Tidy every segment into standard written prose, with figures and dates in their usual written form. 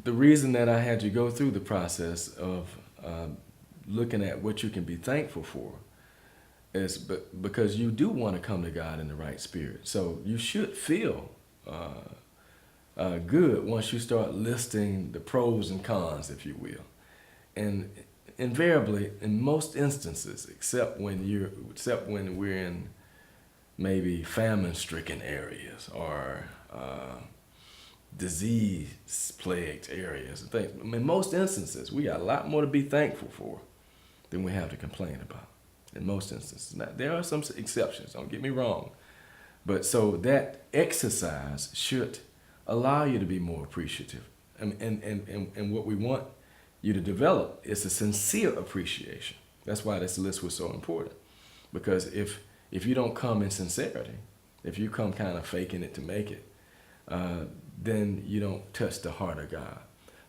the reason that I had you go through the process of looking at what you can be thankful for is because you do want to come to God in the right spirit. So you should feel good once you start listing the pros and cons, if you will. And invariably, in most instances, except when we're in maybe famine-stricken areas or disease-plagued areas and things. In most instances, we got a lot more to be thankful for than we have to complain about. In most instances, now there are some exceptions. Don't get me wrong, but so that exercise should allow you to be more appreciative. And what we want you to develop is a sincere appreciation. That's why this list was so important. Because if you don't come in sincerity, if you come kind of faking it to make it, then you don't touch the heart of God.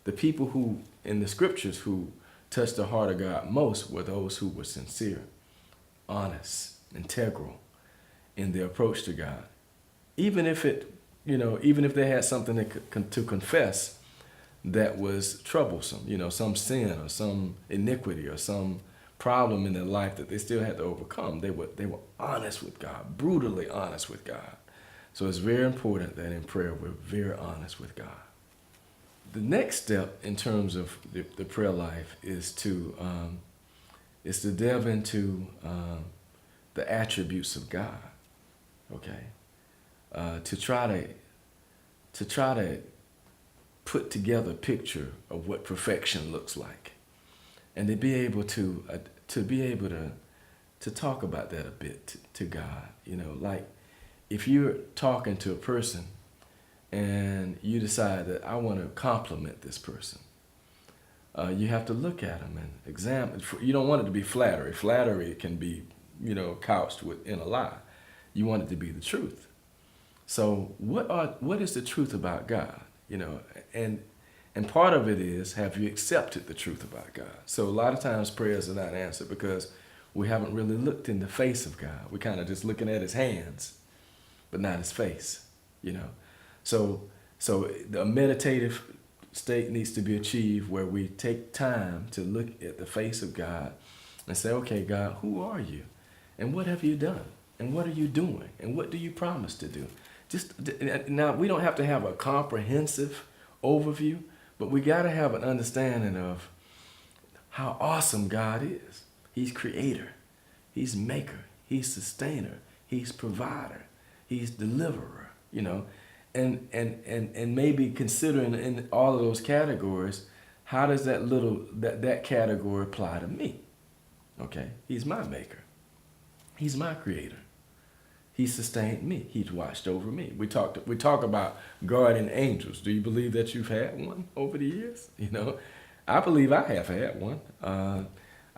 The people who, in the scriptures, who touched the heart of God most were those who were sincere, honest, integral in their approach to God. Even if even if they had something to confess that was troublesome, some sin or some iniquity or some problem in their life that they still had to overcome, they were honest with God, brutally honest with God. So it's very important that in prayer we're very honest with God. The next step in terms of the prayer life is to delve into the attributes of God. Okay, to try to put together a picture of what perfection looks like, and to be able to talk about that a bit to God. Like if you're talking to a person and you decide that I want to compliment this person, you have to look at them and examine. You don't want it to be flattery. Flattery can be, couched in a lie. You want it to be the truth. So what is the truth about God? And part of it is, have you accepted the truth about God? So a lot of times prayers are not answered because we haven't really looked in the face of God. We're kind of just looking at his hands, but not his face, So the meditative state needs to be achieved where we take time to look at the face of God and say, okay, God, who are you? And what have you done? And what are you doing? And what do you promise to do? Now, we don't have to have a comprehensive overview, but we got to have an understanding of how awesome God is. He's creator. He's maker. He's sustainer. He's provider. He's deliverer, and maybe considering in all of those categories, how does that category apply to me? Okay, he's my maker. He's my creator. He sustained me. He's watched over me. We talk about guardian angels. Do you believe that you've had one over the years? I believe I have had one.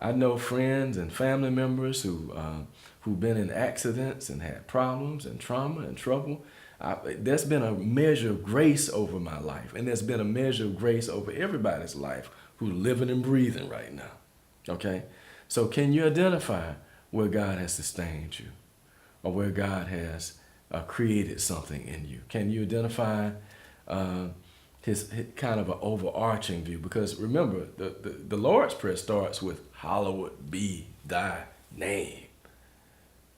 I know friends and family members who've been in accidents and had problems and trauma and trouble. There's been a measure of grace over my life, and there's been a measure of grace over everybody's life who's living and breathing right now. Okay? So can you identify where God has sustained you or where God has created something in you? Can you identify his kind of an overarching view? Because remember, the Lord's Prayer starts with, hallowed be thy name.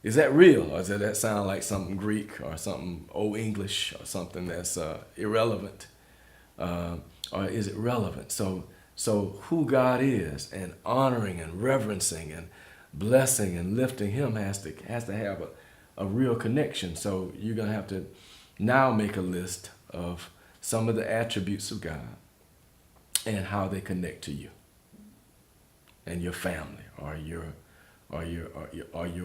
Is that real, or does that sound like something Greek or something Old English or something that's irrelevant? Or is it relevant? So who God is and honoring and reverencing and blessing and lifting him has to have a real connection. So you're going to have to now make a list of some of the attributes of God and how they connect to you and your family or your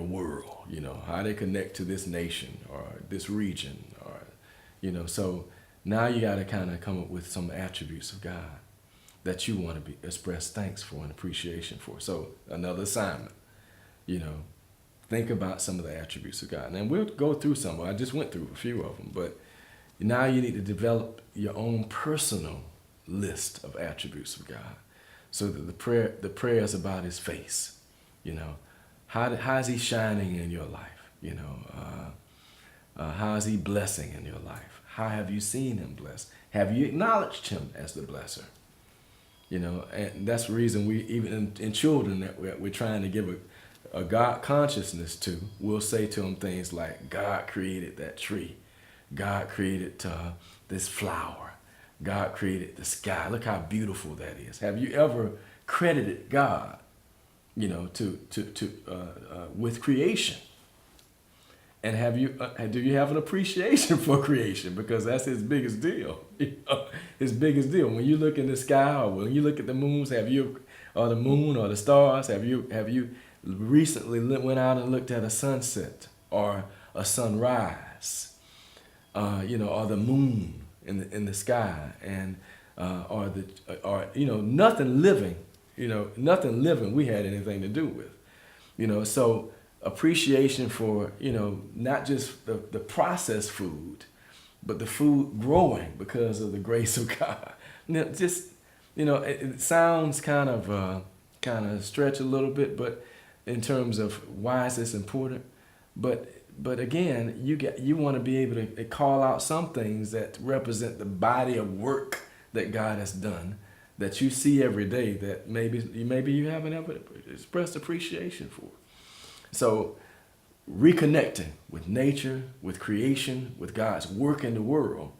world, how they connect to this nation or this region, or so now you got to kind of come up with some attributes of God that you want to express thanks for and appreciation for. So another assignment, think about some of the attributes of God. And we'll go through some. I just went through a few of them, but now you need to develop your own personal list of attributes of God, so that the prayer is about his face. How is he shining in your life? How is he blessing in your life? How have you seen him bless? Have you acknowledged him as the blesser? You know, and that's the reason we, even in children that we're trying to give a God consciousness to, we'll say to them things like, God created that tree. God created this flower. God created the sky. Look how beautiful that is. Have you ever credited God, you know, with creation? And do you have an appreciation for creation? Because that's his biggest deal. You know, his biggest deal. When you look in the sky, or when you look at the moons, or the moon or the stars, have you recently went out and looked at a sunset or a sunrise? You know, or the moon in the sky, and or nothing living. You know, nothing living we had anything to do with. You know, so appreciation for, you know, not just the processed food, but the food growing because of the grace of God. You know, just, you know, it sounds kind of stretch a little bit, but in terms of why is this important? But again, you want to be able to call out some things that represent the body of work that God has done, that you see every day, that maybe you haven't ever expressed appreciation for. So reconnecting with nature, with creation, with God's work in the world,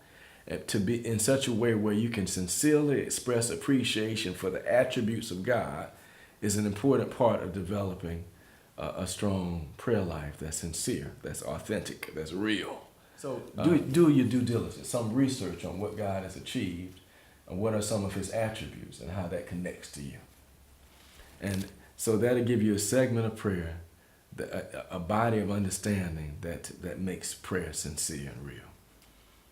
to be in such a way where you can sincerely express appreciation for the attributes of God is an important part of developing a strong prayer life that's sincere, that's authentic, that's real. So do your due diligence, some research on what God has achieved and what are some of his attributes and how that connects to you. And so that'll give you a segment of prayer, a body of understanding that makes prayer sincere and real.